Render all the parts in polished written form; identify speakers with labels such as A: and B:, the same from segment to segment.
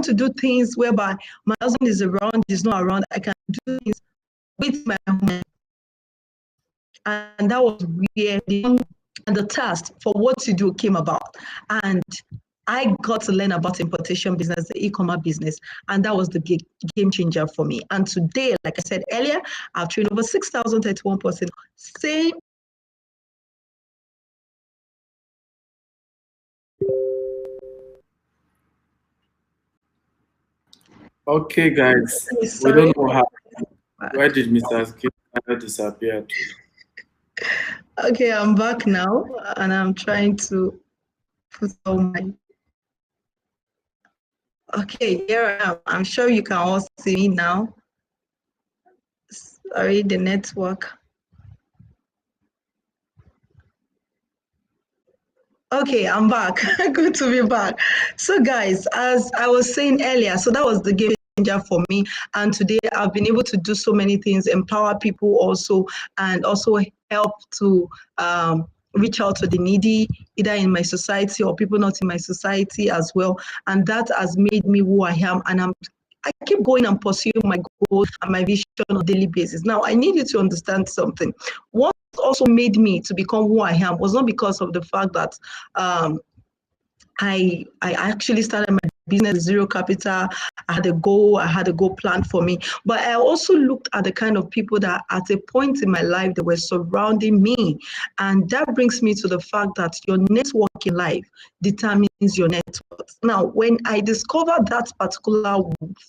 A: to do things whereby my husband is around, is not around. I can do things with my home. And that was where the task for what to do came about. And I got to learn about importation business, the e-commerce business, and that was the game changer for me. And today, like I said earlier, I've trained over 6,031%. Same.
B: Okay, guys, we don't know how. Why did Mr. Akintayo disappear?
A: Okay, I'm back now, and I'm trying to put on my. Okay, here I am. I'm sure you can all see me now. Sorry, the network. Okay, I'm back. Good to be back. So guys, as I was saying earlier, so that was the game changer for me. And today I've been able to do so many things, empower people also, and also help to reach out to the needy, either in my society or people not in my society as well. And that has made me who I am. And I keep going and pursuing my goals and my vision on a daily basis. Now, I need you to understand something. What also made me to become who I am was not because of the fact that I actually started my business zero capital. I had a goal planned for me. But I also looked at the kind of people that at a point in my life that were surrounding me. And that brings me to the fact that your network in life determines your net worth. Now, when I discovered that particular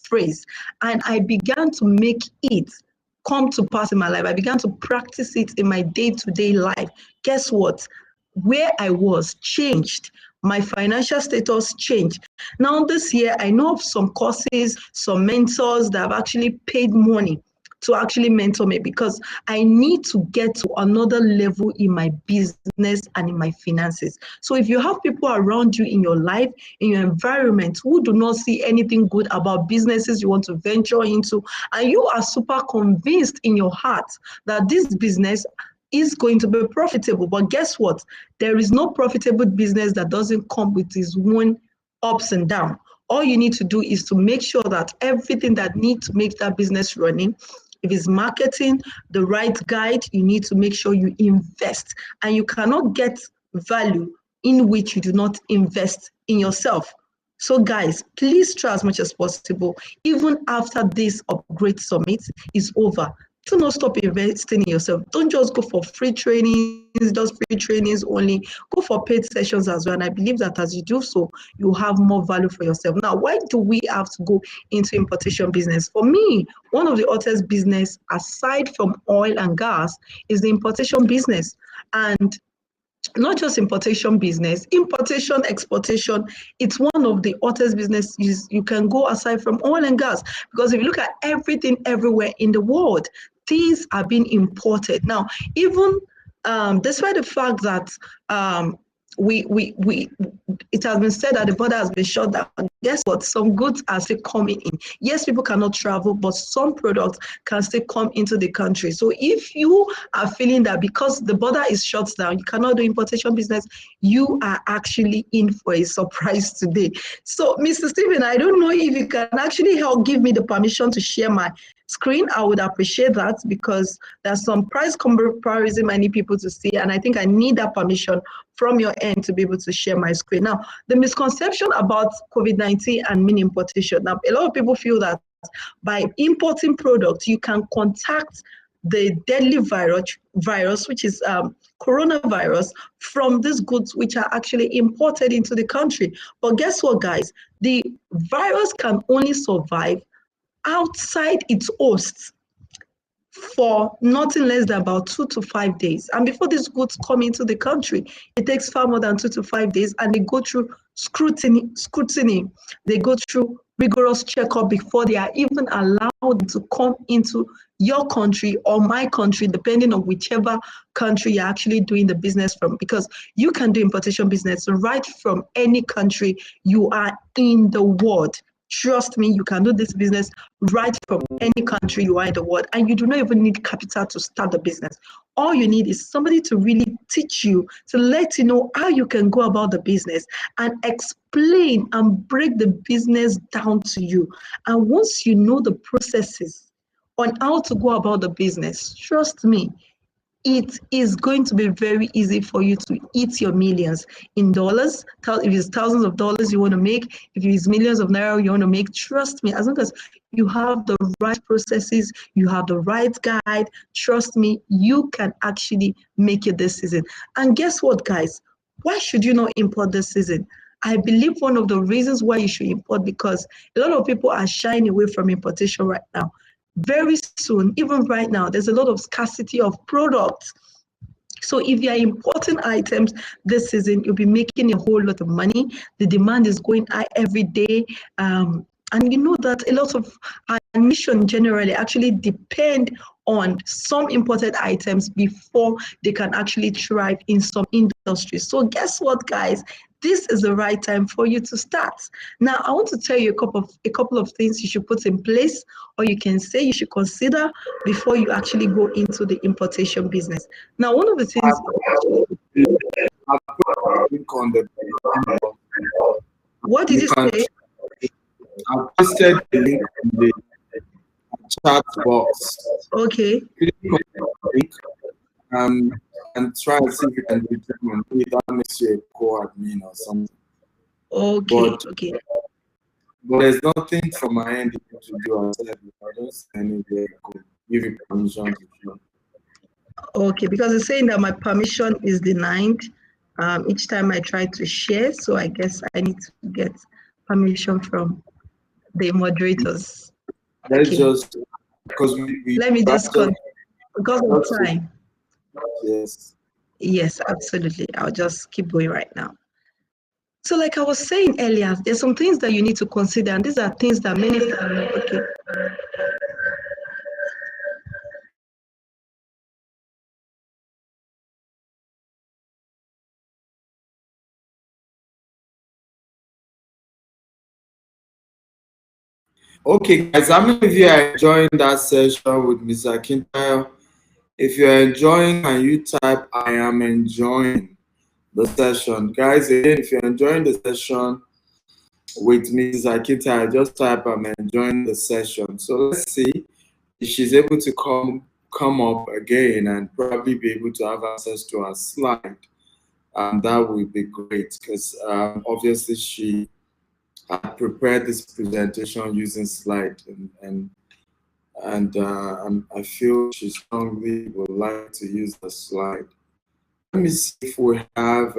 A: phrase and I began to make it come to pass in my life, I began to practice it in my day-to-day life. Guess what? Where I was changed. My financial status changed. Now this year, I know of some courses, some mentors that have actually paid money to actually mentor me because I need to get to another level in my business and in my finances. So if you have people around you in your life, in your environment who do not see anything good about businesses you want to venture into, and you are super convinced in your heart that this business is going to be profitable. But guess what? There is no profitable business that doesn't come with its own ups and downs. All you need to do is to make sure that everything that needs to make that business running, if it's marketing, the right guide, you need to make sure you invest. And you cannot get value in which you do not invest in yourself. So guys, please try as much as possible, even after this upgrade summit is over. Do not stop investing in yourself. Don't just go for free trainings, just free trainings only. Go for paid sessions as well. And I believe that as you do so, you have more value for yourself. Now, why do we have to go into importation business? For me, one of the hottest business aside from oil and gas is the importation business. And not just importation business, importation, exportation, it's one of the hottest businesses you can go aside from oil and gas. Because if you look at everything everywhere in the world, things are being imported. Now, even despite the fact that it has been said that the border has been shut down. Guess what? Some goods are still coming in. Yes, people cannot travel, but some products can still come into the country. So if you are feeling that because the border is shut down, you cannot do importation business, you are actually in for a surprise today. So, Mr. Stephen, I don't know if you can actually help give me the permission to share my screen. I would appreciate that because there's some price comparison I need people to see, and I think I need that permission from your end to be able to share my screen. Now, the misconception about COVID-19 and mean importation. Now, a lot of people feel that by importing products, you can contact the deadly virus, which is coronavirus, from these goods which are actually imported into the country. But guess what, guys? The virus can only survive outside its host for nothing less than about 2 to 5 days. And before these goods come into the country, it takes far more than 2 to 5 days, and they go through scrutiny. They go through rigorous checkup before they are even allowed to come into your country or my country, depending on whichever country you're actually doing the business from, because you can do importation business right from any country you are in the world. Trust me, you can do this business right from any country you are in the world, and you do not even need capital to start the business. All you need is somebody to really teach you, to let you know how you can go about the business and explain and break the business down to you. And once you know the processes on how to go about the business, trust me, it is going to be very easy for you to eat your millions in dollars. If it's thousands of dollars you want to make, if it's millions of naira you want to make, trust me, as long as you have the right processes, you have the right guide, trust me, you can actually make it this season. And guess what, guys? Why should you not import this season? I believe one of the reasons why you should import, because a lot of people are shying away from importation right now. Very soon, even right now, there's a lot of scarcity of products. So if you are importing items this season, you'll be making a whole lot of money. The demand is going high every day. And you know that a lot of our nation generally actually depend on some imported items before they can actually thrive in some industries. So guess what, guys? This is the right time for you to start. Now, I want to tell you a couple of things you should put in place, or you can say you should consider before you actually go into the importation business. Now, one of the things.
B: I put a link on the
A: What did
B: you
A: you
B: can
A: say?
B: I pasted the link in the chat box.
A: Okay.
B: Click on the link and try and see if you can determine if that makes you a co-admin or something.
A: Okay.
B: But
A: Okay.
B: there's nothing from my end you need to do outside. I don't see anywhere I could give you permission to join.
A: Okay. Because it's saying that my permission is denied each time I try to share. So I guess I need to get permission from the moderators.
B: Let's
A: Okay.
B: just because we
A: Let me just
B: just
A: because of time.
B: yes.
A: Yes, absolutely. I'll just keep going right now. So, like I was saying earlier, there's some things that you need to consider, and these are things that many okay.
B: Okay, guys, how many of you are enjoying that session with Mr. Akintayo? If you're enjoying, can you type I am enjoying the session? Guys, again, if you're enjoying the session with Mrs. Akintayo, just type I'm enjoying the session. So let's see if she's able to come up again and probably be able to have access to her slide. That would be great because obviously she had prepared this presentation using slide and I feel she strongly would like to use the slide. Let me see if we have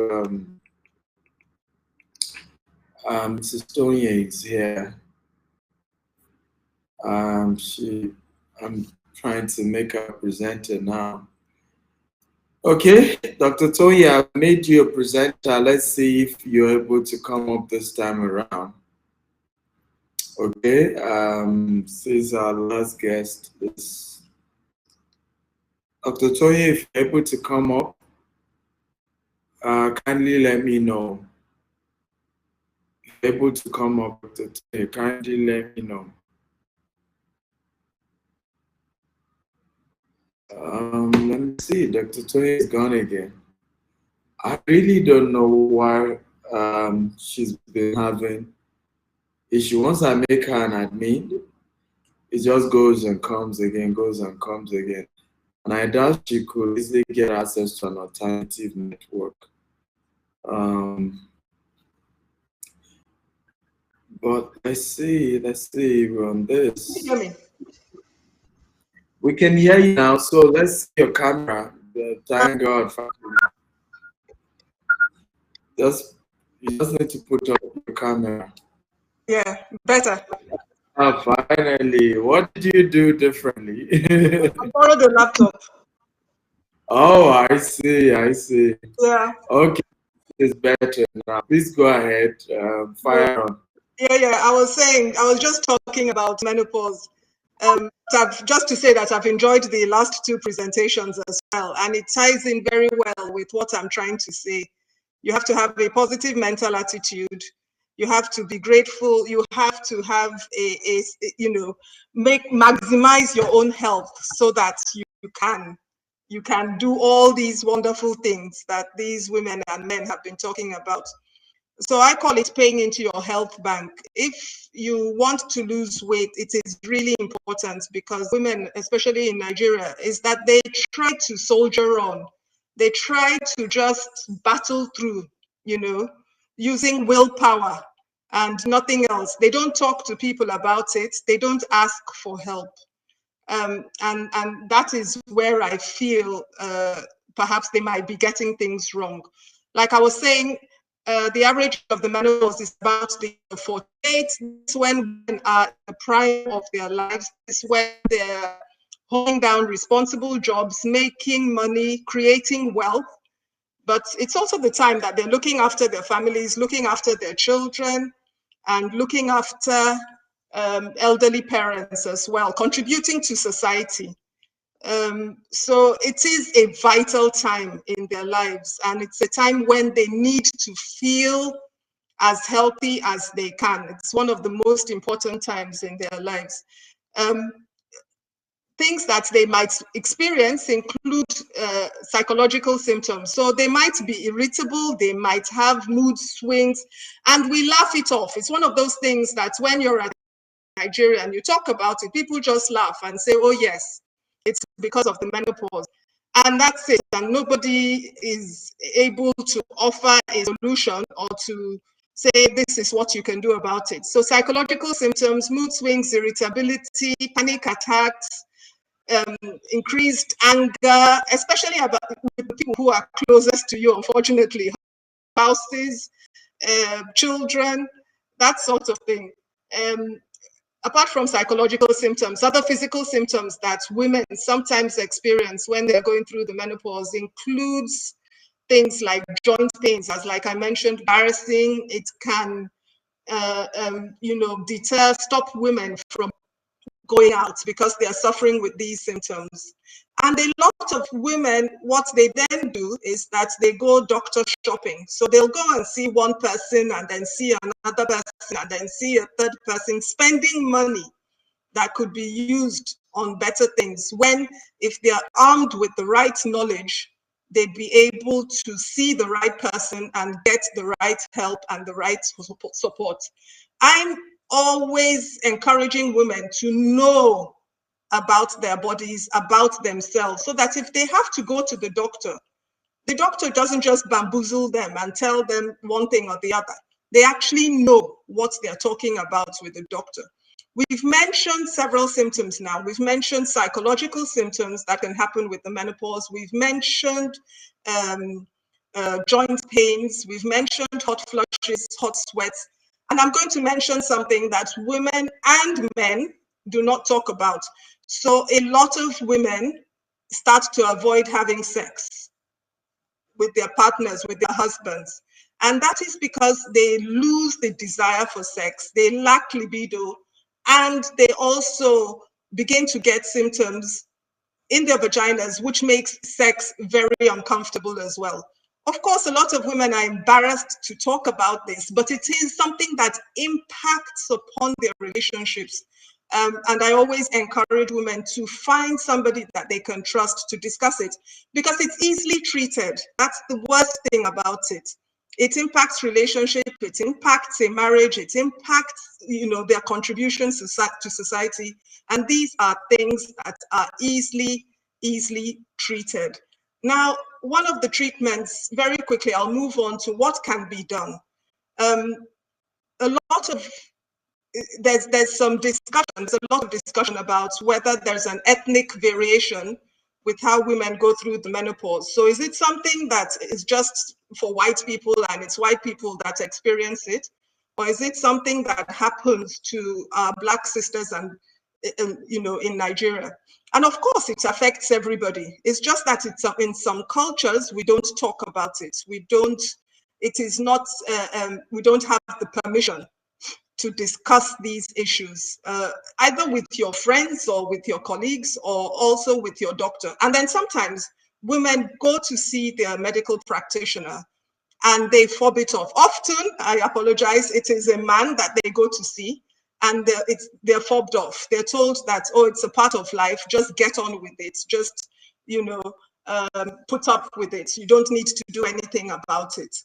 B: Mrs. Tonya is here. I'm trying to make her a presenter now. Okay, Dr. Tonya, I've made you a presenter. Let's see if you're able to come up this time around. Okay, since our last guest is Dr. Tonya, if you're able to come up, kindly let me know. If you're able to come up, Dr. Tonya, kindly let me know. Let me see, Dr. Tonya is gone again. I really don't know why she's been having issue. Once I make her an admin, it just goes and comes again, goes and comes again. And I doubt she could easily get access to an alternative network. But let's see on this. We can hear you now, so let's see your camera. Thank God. You just need to put up your camera.
C: Yeah, better.
B: Finally. What did you do differently?
C: I borrowed the laptop.
B: Oh, I see.
C: Yeah.
B: Okay, it's better now. Please go ahead. Fire on.
C: Yeah. I was just talking about menopause. Just to say that I've enjoyed the last two presentations as well, and it ties in very well with what I'm trying to say. You have to have a positive mental attitude. You have to be grateful. You have to have maximize your own health so that you can do all these wonderful things that these women and men have been talking about. So I call it paying into your health bank. If you want to lose weight, it is really important, because women, especially in Nigeria, is that they try to soldier on. They try to just battle through, using willpower and nothing else. They don't talk to people about it. They don't ask for help. And that is where I feel perhaps they might be getting things wrong. Like I was saying, the average of the menopause is about the 48. It's when women are in the prime of their lives. It's when they're holding down responsible jobs, making money, creating wealth. But it's also the time that they're looking after their families, looking after their children, and looking after elderly parents as well, contributing to society. So it is a vital time in their lives, and it's a time when they need to feel as healthy as they can. It's one of the most important times in their lives. Things that they might experience include psychological symptoms. So they might be irritable, they might have mood swings, and we laugh it off. It's one of those things that when you're at Nigeria and you talk about it, people just laugh and say, oh yes, it's because of the menopause. And that's it. And nobody is able to offer a solution or to say this is what you can do about it. So psychological symptoms, mood swings, irritability, panic attacks, increased anger, especially about with the people who are closest to you, unfortunately, spouses, children, that sort of thing. Apart from psychological symptoms, other physical symptoms that women sometimes experience when they're going through the menopause includes things like joint pains, as like I mentioned, embarrassing. It can, stop women from going out because they are suffering with these symptoms. And a lot of women, what they then do is that they go doctor shopping. So they'll go and see one person and then see another person and then see a third person, spending money that could be used on better things, when if they are armed with the right knowledge, they'd be able to see the right person and get the right help and the right support. I'm always encouraging women to know about their bodies, about themselves, so that if they have to go to the doctor doesn't just bamboozle them and tell them one thing or the other. They actually know what they're talking about with the doctor. We've mentioned several symptoms now. We've mentioned psychological symptoms that can happen with the menopause. We've mentioned joint pains. We've mentioned hot flushes, hot sweats. And I'm going to mention something that women and men do not talk about. So a lot of women start to avoid having sex with their partners, with their husbands. And that is because they lose the desire for sex, they lack libido, and they also begin to get symptoms in their vaginas, which makes sex very uncomfortable as well. Of course, a lot of women are embarrassed to talk about this, but it is something that impacts upon their relationships. And I always encourage women to find somebody that they can trust to discuss it, because it's easily treated. That's the worst thing about it. It impacts relationship, it impacts a marriage, it impacts, their contributions to society. And these are things that are easily treated. Now, one of the treatments, very quickly, I'll move on to what can be done. A lot of there's some discussion, there's a lot of discussion about whether there's an ethnic variation with how women go through the menopause. So is it something that is just for white people and it's white people that experience it? Or is it something that happens to our Black sisters and, in Nigeria? And of course, it affects everybody. It's just that it's in some cultures, we don't talk about it. We don't have the permission to discuss these issues, either with your friends or with your colleagues or also with your doctor. And then sometimes women go to see their medical practitioner and they fob it off. Often, I apologize, it is a man that they go to see, and they're fobbed off. They're told that, oh, it's a part of life, just get on with it, just, you know, put up with it. You don't need to do anything about it.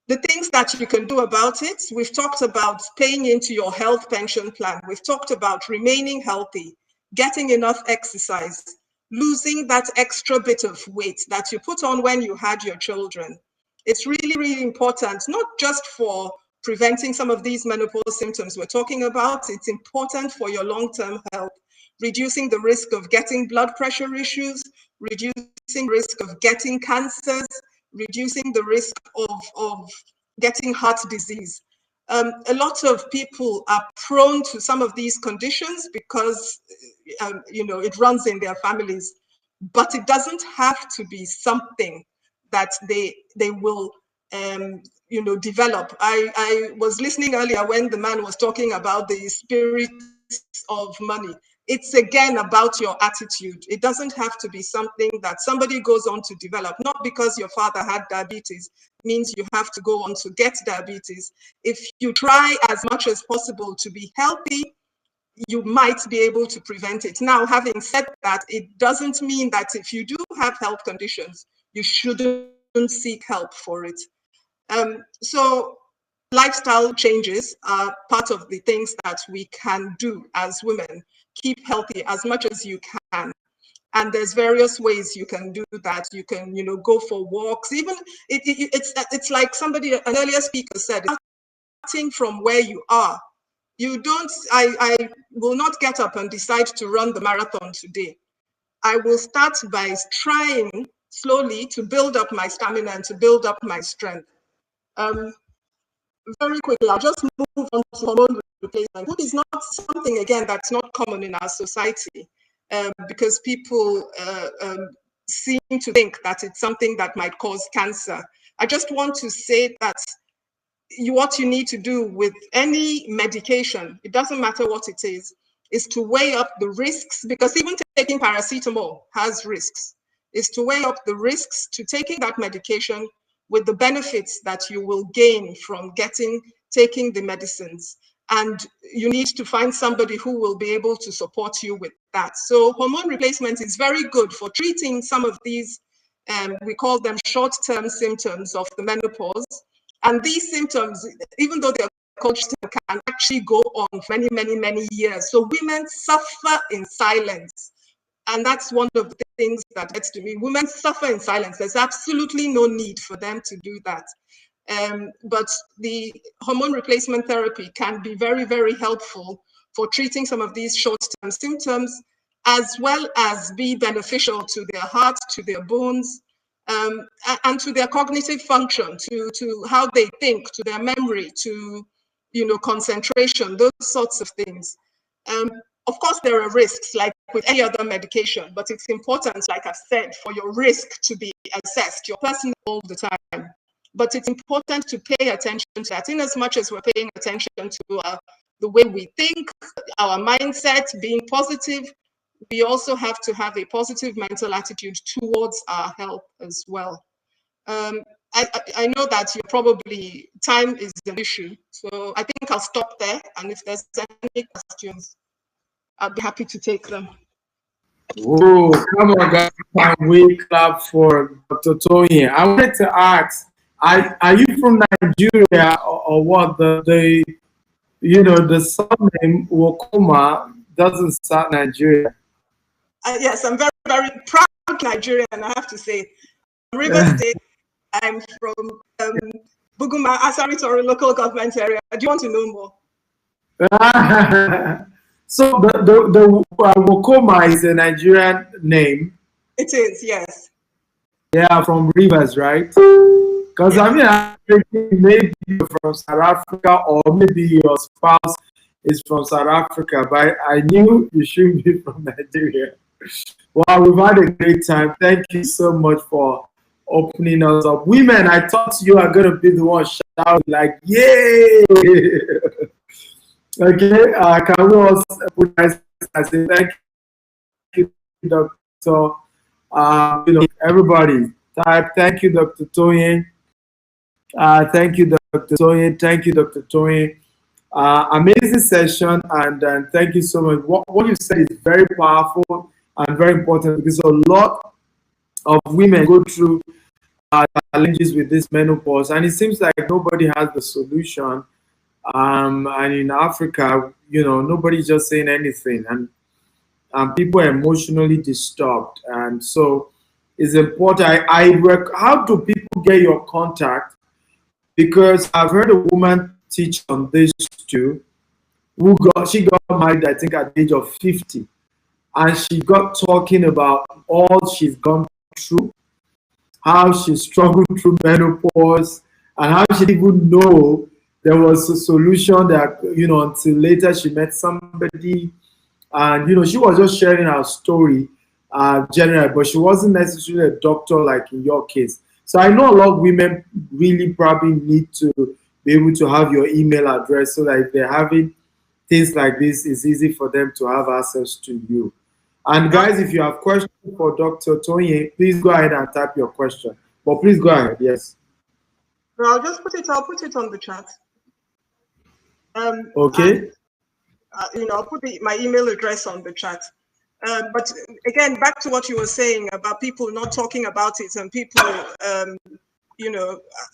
C: The things that you can do about it, we've talked about paying into your health pension plan. We've talked about remaining healthy, getting enough exercise, losing that extra bit of weight that you put on when you had your children. It's really, really important, not just for preventing some of these menopause symptoms we're talking about. It's important for your long-term health, reducing the risk of getting blood pressure issues, reducing risk of getting cancers, reducing the risk of getting heart disease. A lot of people are prone to some of these conditions because you know, it runs in their families, but it doesn't have to be something that they will you know, develop. I was listening earlier when the man was talking about the spirit of money. It's again about your attitude. It doesn't have to be something that somebody goes on to develop. Not because your father had diabetes means you have to go on to get diabetes. If you try as much as possible to be healthy, you might be able to prevent it. Now, having said that, it doesn't mean that if you do have health conditions, you shouldn't seek help for it. So lifestyle changes are part of the things that we can do as women. Keep healthy as much as you can. And there's various ways you can do that. You can, you know, go for walks. Even it's like somebody, an earlier speaker said, starting from where you are. You don't, I will not get up and decide to run the marathon today. I will start by trying slowly to build up my stamina and to build up my strength. Very quickly, I'll just move on to hormone replacement, which is not something, again, that's not common in our society, because people seem to think that it's something that might cause cancer. I just want to say that what you need to do with any medication, it doesn't matter what it is to weigh up the risks, because even taking paracetamol has risks, is to weigh up the risks to taking that medication with the benefits that you will gain from taking the medicines. And you need to find somebody who will be able to support you with that. So hormone replacement is very good for treating some of these, we call them short-term symptoms of the menopause. And these symptoms, even though they're called, can actually go on for many, many, many years. So women suffer in silence. And that's one of the things that gets to me. Women suffer in silence. There's absolutely no need for them to do that. But the hormone replacement therapy can be very, very helpful for treating some of these short-term symptoms, as well as be beneficial to their heart, to their bones, and to their cognitive function, to how they think, to their memory, to, you know, concentration, those sorts of things. Of course, there are risks, like with any other medication, but it's important, like I've said, for your risk to be assessed, your person all the time. But it's important to pay attention to that, in as much as we're paying attention to the way we think, our mindset, being positive. We also have to have a positive mental attitude towards our health as well. I know that time is an issue, so I think I'll stop there. And if there's any questions, I'll be happy to take them.
B: Oh, come on, guys. Can we clap for Dr. Tony? I wanted to ask, are you from Nigeria or what? The you know, the surname Wakoma doesn't sound Nigeria.
C: Yes, I'm very, very proud Nigerian, I have to say. Rivers State, I'm from Buguma, Asari Tori local government area. Do you want to know more?
B: So the Wakoma is a Nigerian name.
C: It is, yes.
B: Yeah, from Rivers, right? Because yeah. I mean, I'm thinking maybe you're from South Africa, or maybe your spouse is from South Africa, but I knew you shouldn't be from Nigeria. Well, we've had a great time. Thank you so much for opening us up. Women, I thought you are going to be the one shouting like, yay! Okay, can we also put I say thank you, Dr. You know, everybody type thank you, Dr. Toyin. Thank you, Dr. Tony. Thank you, Dr. Tony. Amazing session, and thank you so much. What you said is very powerful and very important because a lot of women go through challenges with this menopause, and it seems like nobody has the solution. And in Africa, nobody's just saying anything, and people are emotionally disturbed. And so it's important. How do people get your contact? Because I've heard a woman teach on this too, she got married, I think, at the age of 50, and she got talking about all she's gone through, how she struggled through menopause, and how she didn't even know there was a solution that, until later she met somebody, and, she was just sharing her story, generally, but she wasn't necessarily a doctor like in your case. So I know a lot of women really probably need to be able to have your email address so that if they're having things like this, it's easy for them to have access to you. And guys, if you have questions for Dr. Tony, please go ahead and type your question. But please go ahead, yes.
C: No, I'll put it on the chat.
B: Okay.
C: And, I'll put my email address on the chat. But again, back to what you were saying about people not talking about it and people,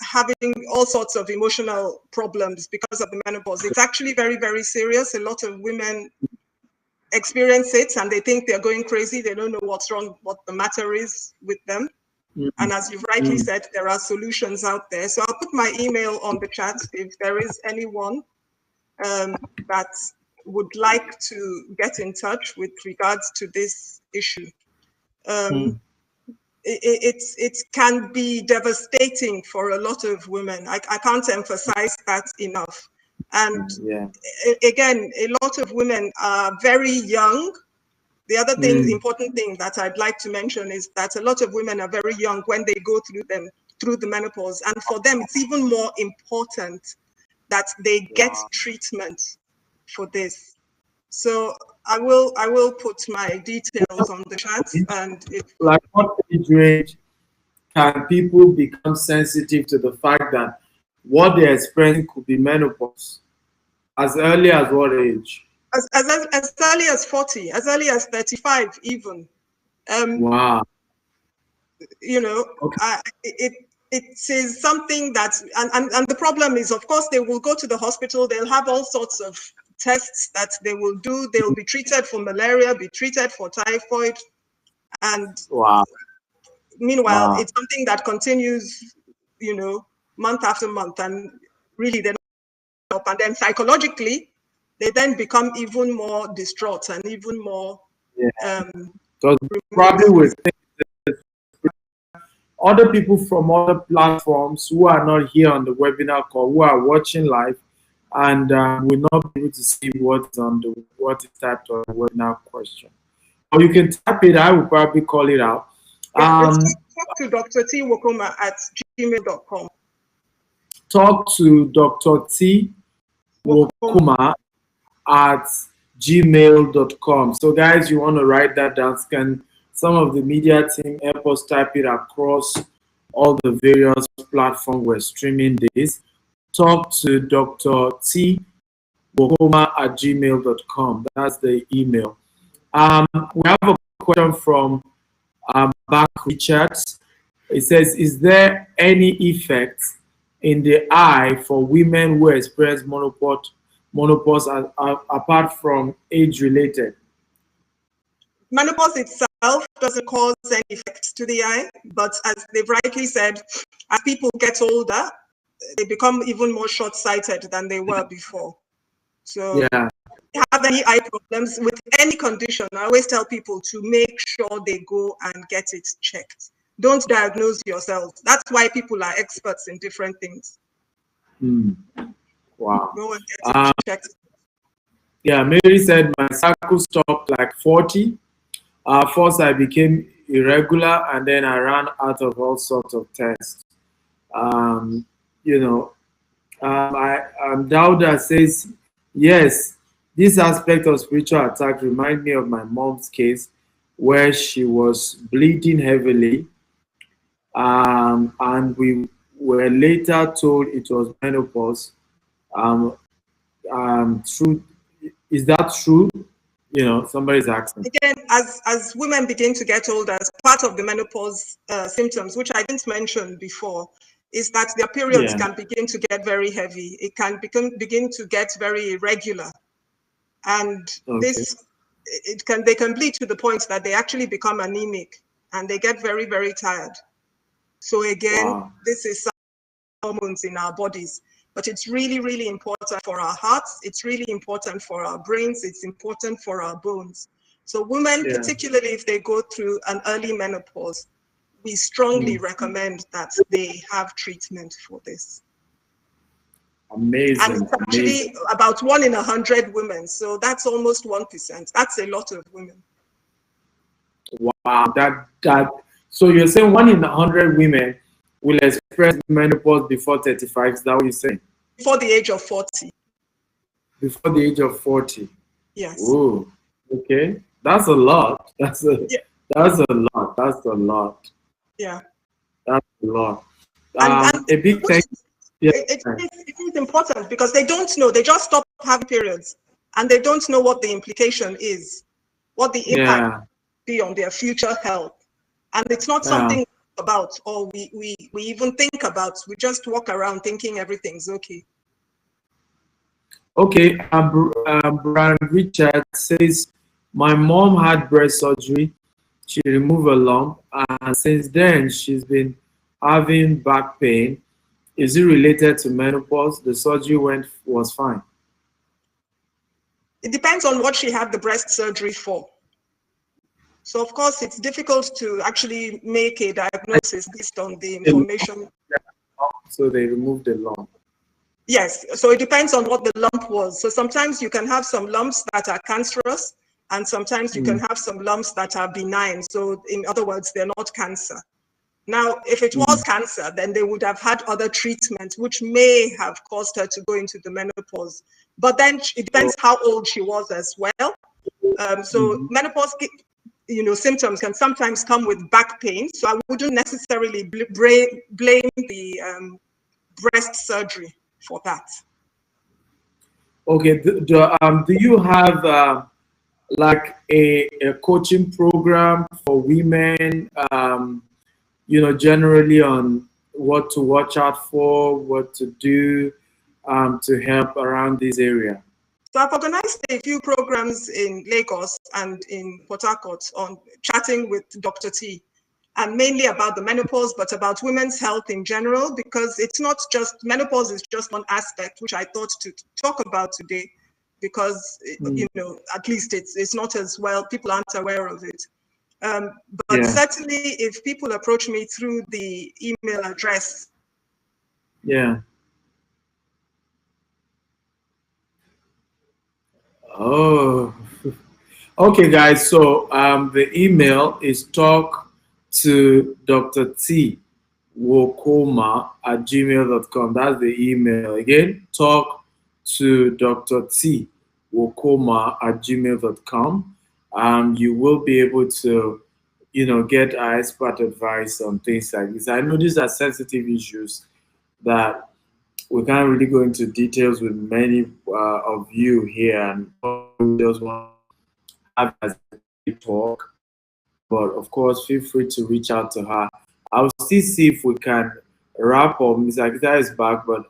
C: having all sorts of emotional problems because of the menopause. It's actually very, very serious. A lot of women experience it and they think they're going crazy. They don't know what's wrong, what the matter is with them. And as you've rightly said, there are solutions out there. So I'll put my email on the chat if there is anyone that would like to get in touch with regards to this issue. It can be devastating for a lot of women. I can't emphasize that enough. And again, a lot of women are very young. The other thing, important thing that I'd like to mention is that a lot of women are very young when they go through the menopause. And for them, it's even more important that they get treatment for this. So I will put my details on the chat. And
B: like, what age range can people become sensitive to the fact that what they're experiencing could be menopause? As early as what age?
C: As early as 40, as early as 35 even.
B: Wow.
C: It is something that, and the problem is, of course, they will go to the hospital, they'll have all sorts of tests that they will do, they'll be treated for malaria, be treated for typhoid, and meanwhile, it's something that continues, month after month, and really they're not up, and then psychologically, they then become even more distraught and even more
B: probably with other people from other platforms who are not here on the webinar call, who are watching live, and will not be able to see what is typed on the webinar question. Or you can type it. I will probably call it out.
C: Talk to Dr. T. Wokoma at gmail.com.
B: Talk to Dr. T. Wokoma at gmail.com. So guys, you want to write that down, can some of the media team help us type it across all the various platforms we're streaming this. Talk to Dr. T. Wokoma at gmail.com. That's the email. We have a question from Back Richards. It says, is there any effect in the eye for women who experience menopause apart from age-related?
C: Menopause itself doesn't cause any effects to the eye, but as they've rightly said, as people get older, they become even more short-sighted than they were before. So if you have any eye problems with any condition, I always tell people to make sure they go and get it checked. Don't diagnose yourself. That's why people are experts in different things.
B: Wow.
C: Go and get it checked.
B: Yeah, Mary said my cycle stopped like 40. First, I became irregular, and then I ran out of all sorts of tests. Dauda says, yes, this aspect of spiritual attack reminds me of my mom's case where she was bleeding heavily, and we were later told it was menopause. True, is that true? You know, somebody's asking.
C: Again, as women begin to get older, as part of the menopause symptoms, which I didn't mention before, is that their periods
B: Yeah.
C: can begin to get very heavy. It can begin to get very irregular, and
B: Okay.
C: they can bleed to the point that they actually become anemic and they get very, very tired. So again,
B: Wow.
C: this is hormones in our bodies, but it's really, really important for our hearts. It's really important for our brains. It's important for our bones. So women,
B: Yeah.
C: particularly if they go through an early menopause, we strongly recommend that they have treatment for this. And
B: Amazing.
C: it's actually about 1 in 100 women. So that's almost 1%. That's a lot of women.
B: Wow. That. So you're saying 1 in 100 women will experience menopause before 35? Is that what you're saying?
C: Before the age of 40.
B: Before the age of 40.
C: Yes.
B: Oh, okay. That's a lot. That's a lot. That's a lot.
C: Yeah.
B: That's a lot.
C: And
B: A big thank you.
C: it is important because they don't know. They just stop having periods and they don't know what the implication is, what the impact be on their future health. And it's not something about, or we even think about. We just walk around thinking everything's okay.
B: Okay, Brian Richard says, my mom had breast surgery. She removed a lump, and since then she's been having back pain. Is it related to menopause? The surgery was fine.
C: It depends on what she had the breast surgery for. So of course, it's difficult to actually make a diagnosis based on the information.
B: So they removed the lump.
C: Yes, so it depends on what the lump was. So sometimes you can have some lumps that are cancerous, and sometimes you can have some lumps that are benign. So in other words, they're not cancer. Now, if it was cancer, then they would have had other treatments, which may have caused her to go into the menopause. But then it depends how old she was as well. So menopause, symptoms can sometimes come with back pain. So I wouldn't necessarily blame the breast surgery for that.
B: Okay, do you have like a coaching program for women, generally on what to watch out for, what to do to help around this area?
C: So I've organized a few programs in Lagos and in Port Harcourt on chatting with Dr. T, and mainly about the menopause, but about women's health in general, because it's not just, menopause is just one aspect, which I thought to talk about today, because, at least it's not as well, people aren't aware of it. But certainly if people approach me through the email address.
B: Yeah. Oh, okay, guys. So the email is talk to Dr. T Wokoma at gmail.com. That's the email. Again, talk to Dr. T Wokoma at gmail.com. You will be able to, get our expert advice on things like this. I know these are sensitive issues that we can't really go into details with many of you here, and we just want to have a talk. But of course, feel free to reach out to her. I'll still see if we can wrap up. Ms. Akita is back, but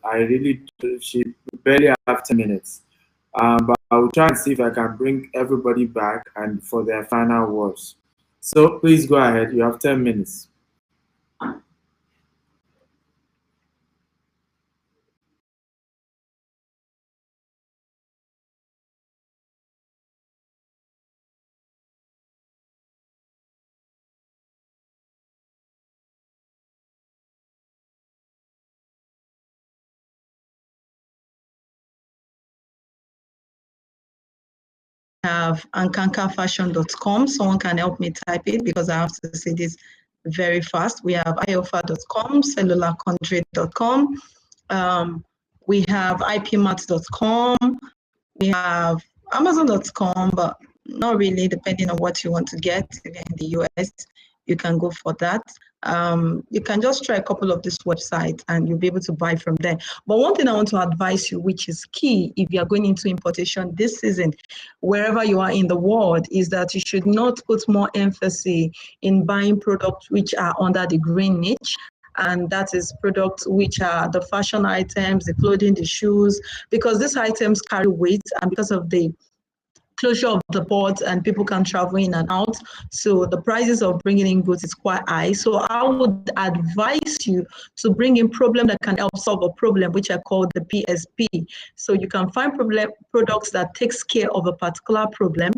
B: she barely have 10 minutes. But I will try and see if I can bring everybody back and for their final words. So please go ahead. You have 10 minutes.
A: Have ankankafashion.com. Someone can help me type it because I have to say this very fast. We have iofa.com, cellularconduit.com. We have ipmat.com. We have amazon.com, but not really, depending on what you want to get in the US. you can go for that. You can just try a couple of these websites and you'll be able to buy from there. But one thing I want to advise you, which is key if you're going into importation this season, wherever you are in the world, is that you should not put more emphasis in buying products which are under the green niche. And that is products which are the fashion items, the clothing, the shoes, because these items carry weight, and because of the closure of the ports and people can travel in and out. So the prices of bringing in goods is quite high. So I would advise you to bring in problem that can help solve a problem, which I call the PSP. So you can find products that takes care of a particular problem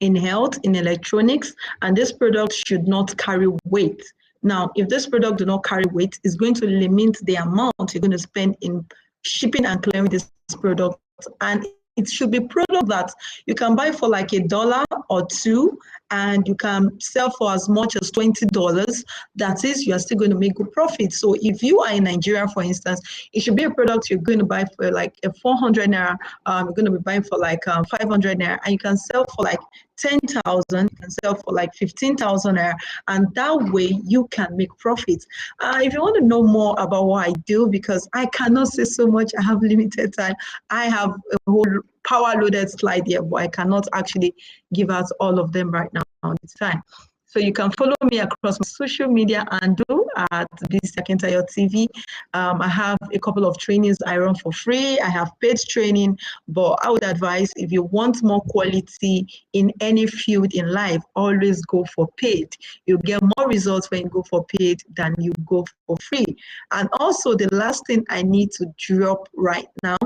A: in health, in electronics, and this product should not carry weight. Now, if this product do not carry weight, it's going to limit the amount you're going to spend in shipping and clearing this product. And it should be product that you can buy for like $1 or $2, and you can sell for as much as $20. That is, you are still going to make good profit. So if you are in Nigeria, for instance, it should be a product you're going to buy for like a 400 naira. You're going to be buying for like 500 naira, and you can sell for like 10,000, you can sell for like 15,000 naira, and that way you can make profits. If you want to know more about what I do, because I cannot say so much, I have limited time. I have a whole power loaded slide here, but I cannot actually give out all of them right now at this time. So you can follow me across my social media handle at Akintayo TV. I have a couple of trainings I run for free. I have paid training, but I would advise if you want more quality in any field in life, always go for paid. You get more results when you go for paid than you go for free. And also the last thing I need to drop right now,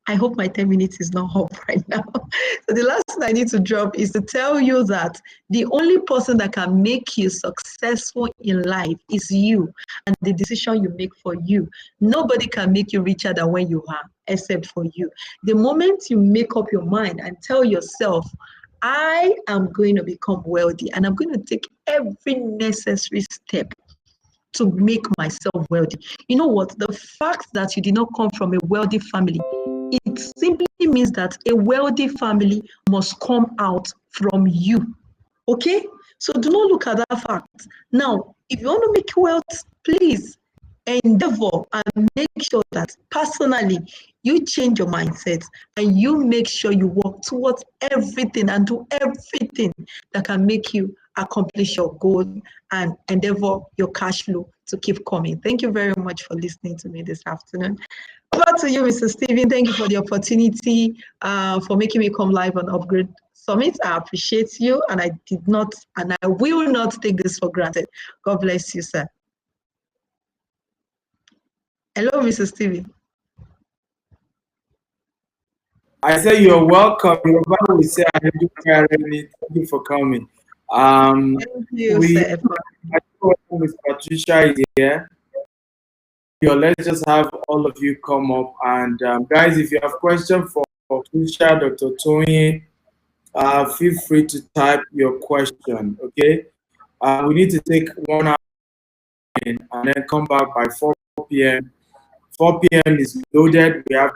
A: I hope my 10 minutes is not up right now. So the last thing I need to drop is to tell you that the only person that can make you successful in life is you and the decision you make for you. Nobody can make you richer than when you are, except for you. The moment you make up your mind and tell yourself, I am going to become wealthy and I'm going to take every necessary step to make myself wealthy. You know what? The fact that you did not come from a wealthy family, it simply means that a wealthy family must come out from you. Okay? So do not look at that fact. Now, if you want to make wealth, please endeavor and make sure that personally you change your mindset and you make sure you work towards everything and do everything that can make you accomplish your goal and endeavor your cash flow to keep coming. Thank you very much for listening to me this afternoon. Over to you, Mr. Stephen. Thank you for the opportunity, for making me come live on Upgrade Summit. I appreciate you, and I did not, and I will not take this for granted. God bless you, sir. Hello, Mr. Stevie.
B: I say you're welcome. Your Bible will say, "I do care." Thank you for coming.
A: Thank you, sir.
B: Miss Patricia is here. Let's just have all of you come up, and guys, if you have questions for Patricia, Dr. Tony, feel free to type your question. Okay, we need to take 1 hour and then come back by 4 p.m. 4 p.m. is loaded. We have